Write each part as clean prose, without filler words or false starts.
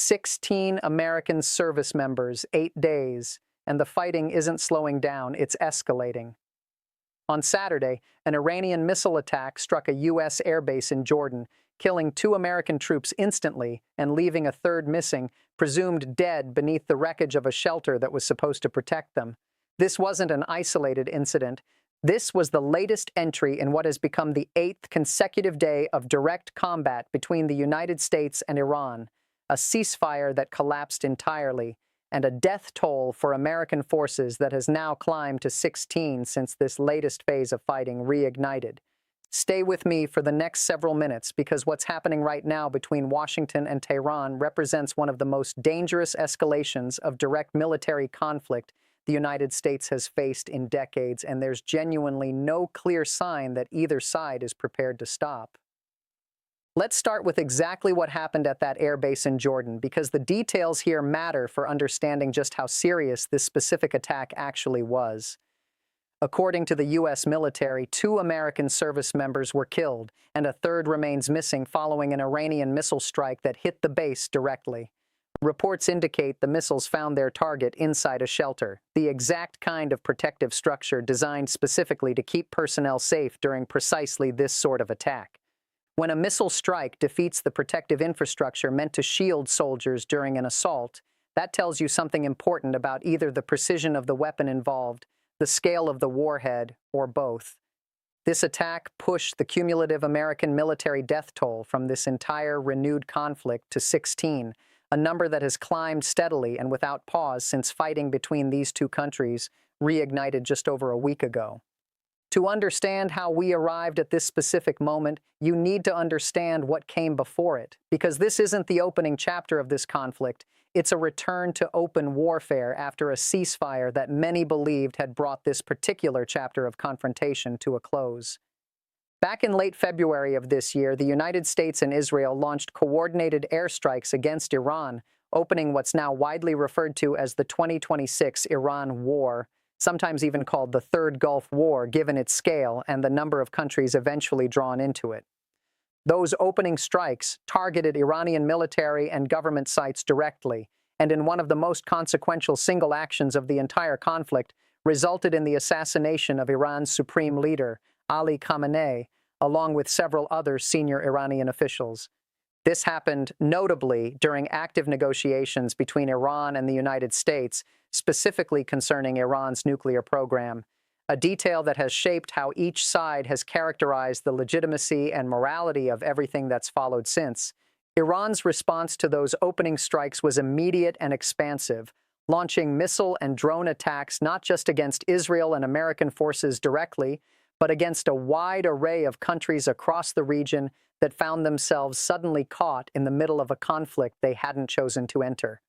16 American service members, 8 days, and the fighting isn't slowing down, it's escalating. On Saturday, an Iranian missile attack struck a U.S. airbase in Jordan, killing 2 American troops instantly and leaving a third missing, presumed dead beneath the wreckage of a shelter that was supposed to protect them. This wasn't an isolated incident. This was the latest entry in what has become the 8th consecutive day of direct combat between the United States and Iran, a ceasefire that collapsed entirely, and a death toll for American forces that has now climbed to 16 since this latest phase of fighting reignited. Stay with me for the next several minutes because what's happening right now between Washington and Tehran represents one of the most dangerous escalations of direct military conflict the United States has faced in decades, and there's genuinely no clear sign that either side is prepared to stop. Let's start with exactly what happened at that airbase in Jordan, because the details here matter for understanding just how serious this specific attack actually was. According to the U.S. military, 2 American service members were killed, and a third remains missing following an Iranian missile strike that hit the base directly. Reports indicate the missiles found their target inside a shelter, the exact kind of protective structure designed specifically to keep personnel safe during precisely this sort of attack. When a missile strike defeats the protective infrastructure meant to shield soldiers during an assault, that tells you something important about either the precision of the weapon involved, the scale of the warhead, or both. This attack pushed the cumulative American military death toll from this entire renewed conflict to 16, a number that has climbed steadily and without pause since fighting between these 2 countries reignited just over a week ago. To understand how we arrived at this specific moment, you need to understand what came before it, because this isn't the opening chapter of this conflict. It's a return to open warfare after a ceasefire that many believed had brought this particular chapter of confrontation to a close. Back in late February of this year, the United States and Israel launched coordinated airstrikes against Iran, opening what's now widely referred to as the 2026 Iran War, sometimes even called the Third Gulf War, given its scale and the number of countries eventually drawn into it. Those opening strikes targeted Iranian military and government sites directly, and in one of the most consequential single actions of the entire conflict, resulted in the assassination of Iran's Supreme Leader, Ali Khamenei, along with several other senior Iranian officials. This happened notably during active negotiations between Iran and the United States, specifically concerning Iran's nuclear program, a detail that has shaped how each side has characterized the legitimacy and morality of everything that's followed since. Iran's response to those opening strikes was immediate and expansive, launching missile and drone attacks not just against Israel and American forces directly, but against a wide array of countries across the region that found themselves suddenly caught in the middle of a conflict they hadn't chosen to enter.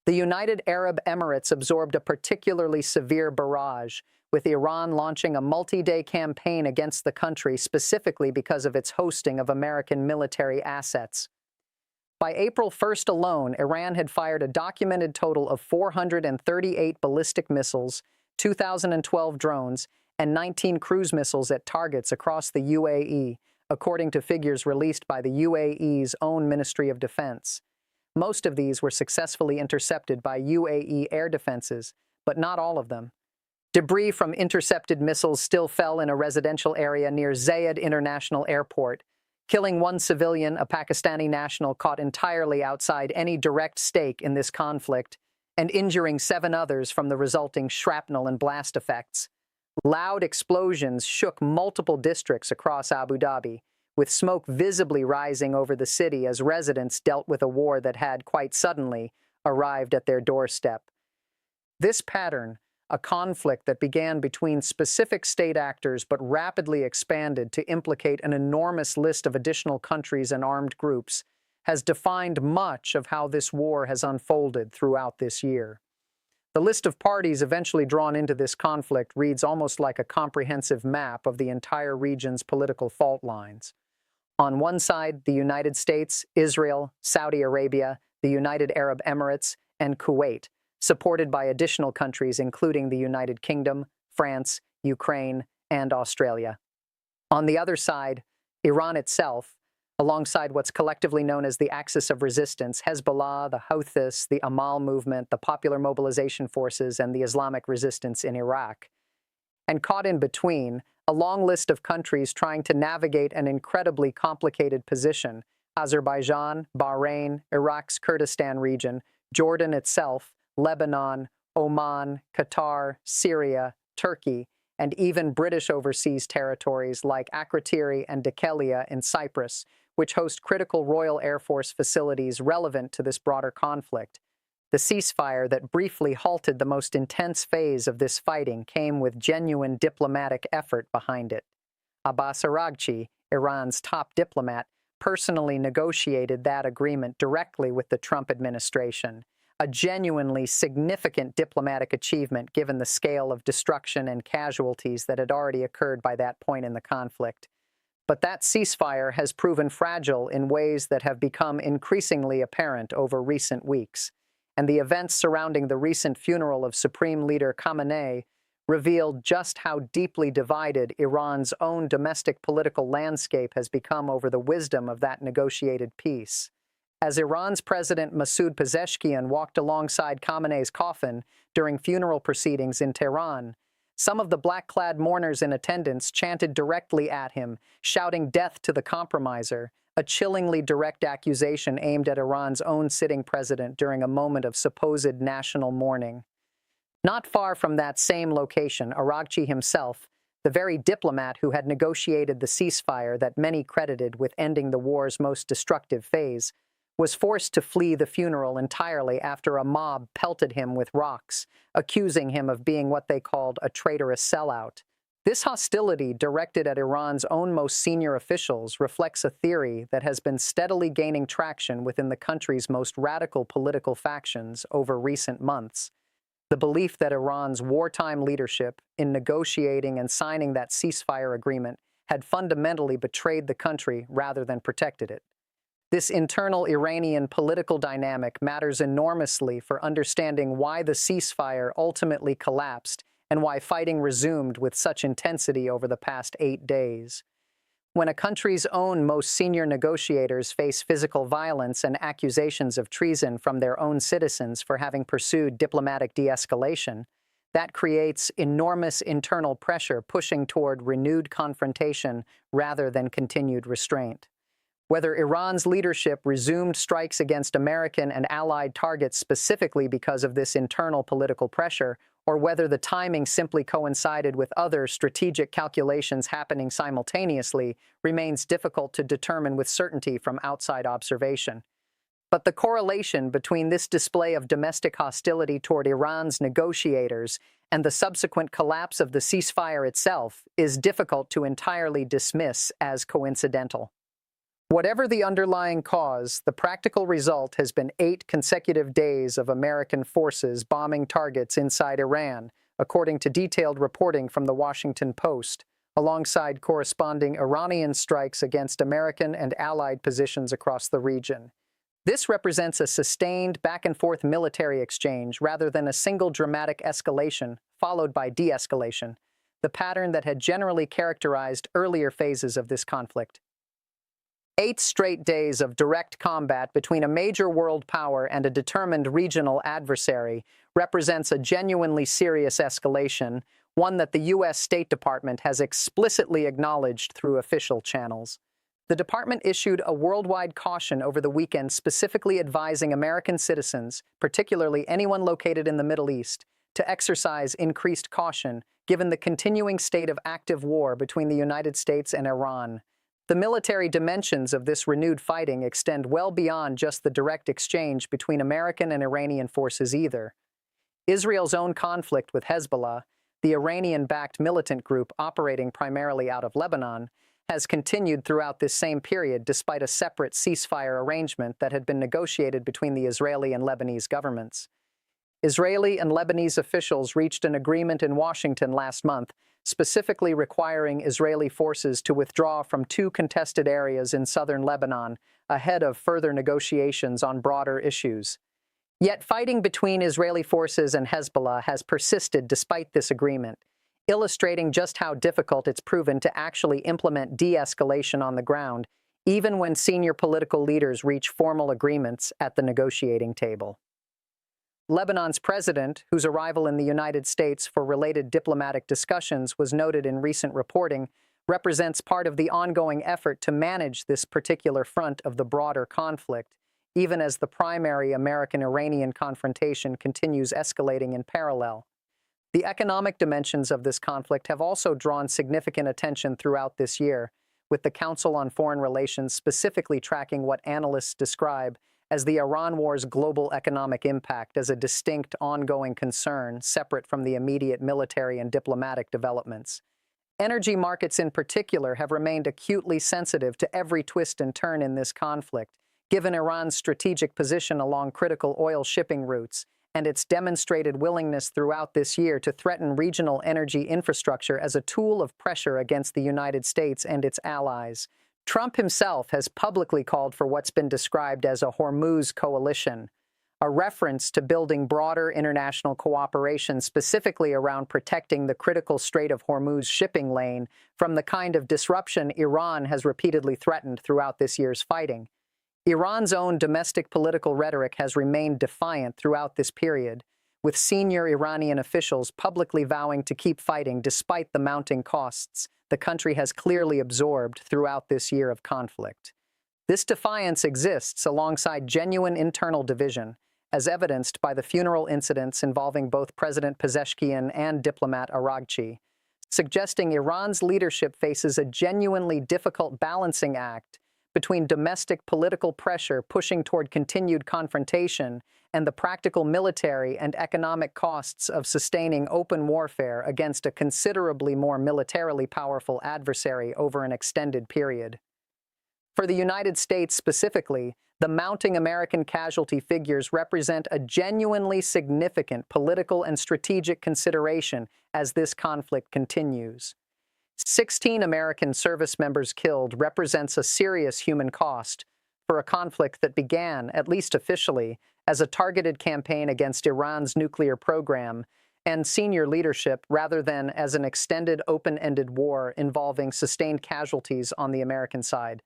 The United Arab Emirates absorbed a particularly severe barrage, with Iran launching a multi-day campaign against the country specifically because of its hosting of American military assets. By April 1st alone, Iran had fired a documented total of 438 ballistic missiles, 2,012 drones, and 19 cruise missiles at targets across the UAE, according to figures released by the UAE's own Ministry of Defense. Most of these were successfully intercepted by UAE air defenses, but not all of them. Debris from intercepted missiles still fell in a residential area near Zayed International Airport, killing 1 civilian, a Pakistani national caught entirely outside any direct stake in this conflict, and injuring 7 others from the resulting shrapnel and blast effects. Loud explosions shook multiple districts across Abu Dhabi, with smoke visibly rising over the city as residents dealt with a war that had, quite suddenly, arrived at their doorstep. This pattern, a conflict that began between specific state actors but rapidly expanded to implicate an enormous list of additional countries and armed groups, has defined much of how this war has unfolded throughout this year. The list of parties eventually drawn into this conflict reads almost like a comprehensive map of the entire region's political fault lines. On one side, the United States, Israel, Saudi Arabia, the United Arab Emirates, and Kuwait, supported by additional countries including the United Kingdom, France, Ukraine, and Australia. On the other side, Iran itself, alongside what's collectively known as the Axis of Resistance: Hezbollah, the Houthis, the Amal movement, the Popular Mobilization Forces, and the Islamic resistance in Iraq. And caught in between, a long list of countries trying to navigate an incredibly complicated position: Azerbaijan, Bahrain, Iraq's Kurdistan region, Jordan itself, Lebanon, Oman, Qatar, Syria, Turkey, and even British overseas territories like Akrotiri and Dhekelia in Cyprus, which host critical Royal Air Force facilities relevant to this broader conflict. The ceasefire that briefly halted the most intense phase of this fighting came with genuine diplomatic effort behind it. Abbas Araghchi, Iran's top diplomat, personally negotiated that agreement directly with the Trump administration, a genuinely significant diplomatic achievement given the scale of destruction and casualties that had already occurred by that point in the conflict. But that ceasefire has proven fragile in ways that have become increasingly apparent over recent weeks, and the events surrounding the recent funeral of Supreme Leader Khamenei revealed just how deeply divided Iran's own domestic political landscape has become over the wisdom of that negotiated peace. As Iran's President President Pezeshkian walked alongside Khamenei's coffin during funeral proceedings in Tehran, some of the black-clad mourners in attendance chanted directly at him, shouting "Death to the compromiser," a chillingly direct accusation aimed at Iran's own sitting president during a moment of supposed national mourning. Not far from that same location, Araghchi himself, the very diplomat who had negotiated the ceasefire that many credited with ending the war's most destructive phase, was forced to flee the funeral entirely after a mob pelted him with rocks, accusing him of being what they called a traitorous sellout. This hostility directed at Iran's own most senior officials reflects a theory that has been steadily gaining traction within the country's most radical political factions over recent months: the belief that Iran's wartime leadership, in negotiating and signing that ceasefire agreement, had fundamentally betrayed the country rather than protected it. This internal Iranian political dynamic matters enormously for understanding why the ceasefire ultimately collapsed and why fighting resumed with such intensity over the past 8 days. When a country's own most senior negotiators face physical violence and accusations of treason from their own citizens for having pursued diplomatic de-escalation, that creates enormous internal pressure pushing toward renewed confrontation rather than continued restraint. Whether Iran's leadership resumed strikes against American and allied targets specifically because of this internal political pressure, or whether the timing simply coincided with other strategic calculations happening simultaneously, remains difficult to determine with certainty from outside observation. But the correlation between this display of domestic hostility toward Iran's negotiators and the subsequent collapse of the ceasefire itself is difficult to entirely dismiss as coincidental. Whatever the underlying cause, the practical result has been 8 consecutive days of American forces bombing targets inside Iran, according to detailed reporting from the Washington Post, alongside corresponding Iranian strikes against American and allied positions across the region. This represents a sustained back-and-forth military exchange rather than a single dramatic escalation followed by de-escalation, the pattern that had generally characterized earlier phases of this conflict. 8 straight days of direct combat between a major world power and a determined regional adversary represents a genuinely serious escalation, one that the U.S. State Department has explicitly acknowledged through official channels. The department issued a worldwide caution over the weekend specifically advising American citizens, particularly anyone located in the Middle East, to exercise increased caution given the continuing state of active war between the United States and Iran. The military dimensions of this renewed fighting extend well beyond just the direct exchange between American and Iranian forces either. Israel's own conflict with Hezbollah, the Iranian-backed militant group operating primarily out of Lebanon, has continued throughout this same period despite a separate ceasefire arrangement that had been negotiated between the Israeli and Lebanese governments. Israeli and Lebanese officials reached an agreement in Washington last month, specifically requiring Israeli forces to withdraw from 2 contested areas in southern Lebanon ahead of further negotiations on broader issues. Yet fighting between Israeli forces and Hezbollah has persisted despite this agreement, illustrating just how difficult it's proven to actually implement de-escalation on the ground, even when senior political leaders reach formal agreements at the negotiating table. Lebanon's president, whose arrival in the United States for related diplomatic discussions was noted in recent reporting, represents part of the ongoing effort to manage this particular front of the broader conflict, even as the primary American-Iranian confrontation continues escalating in parallel. The economic dimensions of this conflict have also drawn significant attention throughout this year, with the Council on Foreign Relations specifically tracking what analysts describe as the Iran war's global economic impact as a distinct, ongoing concern separate from the immediate military and diplomatic developments. Energy markets in particular have remained acutely sensitive to every twist and turn in this conflict, given Iran's strategic position along critical oil shipping routes and its demonstrated willingness throughout this year to threaten regional energy infrastructure as a tool of pressure against the United States and its allies. Trump himself has publicly called for what's been described as a Hormuz coalition, a reference to building broader international cooperation specifically around protecting the critical Strait of Hormuz shipping lane from the kind of disruption Iran has repeatedly threatened throughout this year's fighting. Iran's own domestic political rhetoric has remained defiant throughout this period, with senior Iranian officials publicly vowing to keep fighting despite the mounting costs the country has clearly absorbed throughout this year of conflict. This defiance exists alongside genuine internal division, as evidenced by the funeral incidents involving both President Pezeshkian and diplomat Araghchi, suggesting Iran's leadership faces a genuinely difficult balancing act between domestic political pressure pushing toward continued confrontation and the practical military and economic costs of sustaining open warfare against a considerably more militarily powerful adversary over an extended period. For the United States specifically, the mounting American casualty figures represent a genuinely significant political and strategic consideration as this conflict continues. 16 American service members killed represents a serious human cost for a conflict that began, at least officially, as a targeted campaign against Iran's nuclear program and senior leadership rather than as an extended open-ended war involving sustained casualties on the American side.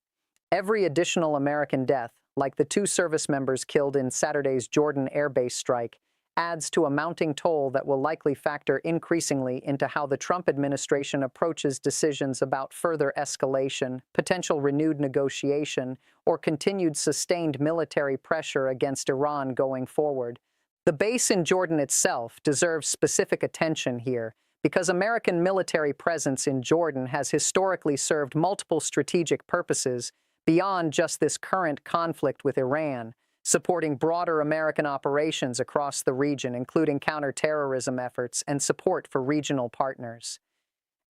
Every additional American death, like the 2 service members killed in Saturday's Jordan air base strike, adds to a mounting toll that will likely factor increasingly into how the Trump administration approaches decisions about further escalation, potential renewed negotiation, or continued sustained military pressure against Iran going forward. The base in Jordan itself deserves specific attention here because American military presence in Jordan has historically served multiple strategic purposes beyond just this current conflict with Iran, supporting broader American operations across the region, including counterterrorism efforts and support for regional partners.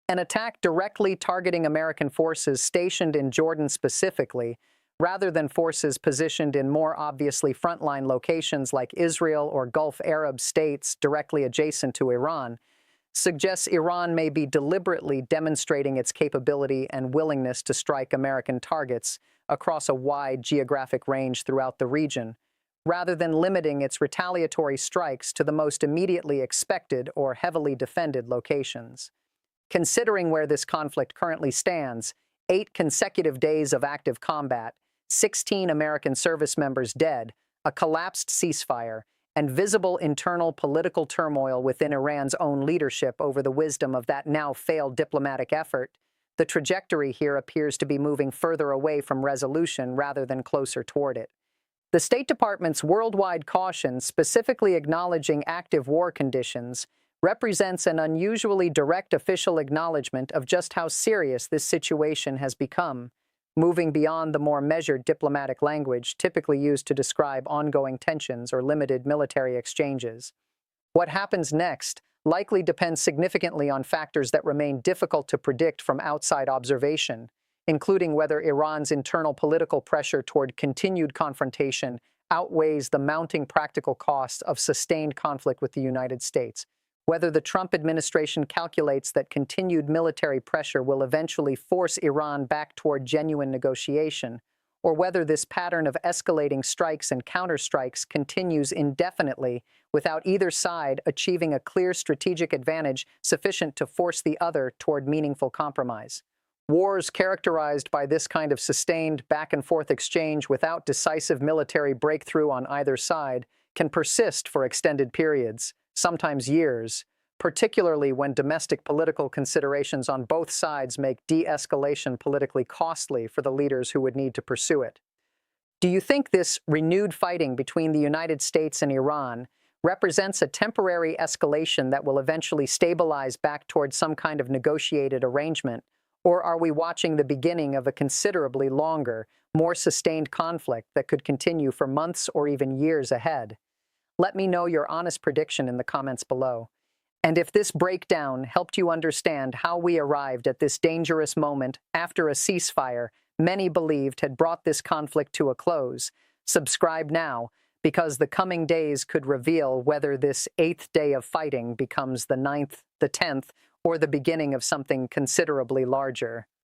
An attack directly targeting American forces stationed in Jordan specifically, rather than forces positioned in more obviously frontline locations like Israel or Gulf Arab states directly adjacent to Iran, suggests Iran may be deliberately demonstrating its capability and willingness to strike American targets across a wide geographic range throughout the region, rather than limiting its retaliatory strikes to the most immediately expected or heavily defended locations. Considering where this conflict currently stands, 8 consecutive days of active combat, 16 American service members dead, a collapsed ceasefire, and visible internal political turmoil within Iran's own leadership over the wisdom of that now failed diplomatic effort, the trajectory here appears to be moving further away from resolution rather than closer toward it. The State Department's worldwide caution, specifically acknowledging active war conditions, represents an unusually direct official acknowledgement of just how serious this situation has become, moving beyond the more measured diplomatic language typically used to describe ongoing tensions or limited military exchanges. What happens next likely depends significantly on factors that remain difficult to predict from outside observation, including whether Iran's internal political pressure toward continued confrontation outweighs the mounting practical costs of sustained conflict with the United States, whether the Trump administration calculates that continued military pressure will eventually force Iran back toward genuine negotiation, or whether this pattern of escalating strikes and counterstrikes continues indefinitely without either side achieving a clear strategic advantage sufficient to force the other toward meaningful compromise. Wars characterized by this kind of sustained back-and-forth exchange without decisive military breakthrough on either side can persist for extended periods, sometimes years, particularly when domestic political considerations on both sides make de-escalation politically costly for the leaders who would need to pursue it. Do you think this renewed fighting between the United States and Iran represents a temporary escalation that will eventually stabilize back towards some kind of negotiated arrangement, or are we watching the beginning of a considerably longer, more sustained conflict that could continue for months or even years ahead? Let me know your honest prediction in the comments below. And if this breakdown helped you understand how we arrived at this dangerous moment after a ceasefire many believed had brought this conflict to a close, subscribe now, because the coming days could reveal whether this 8th day of fighting becomes the 9th, the 10th, or the beginning of something considerably larger.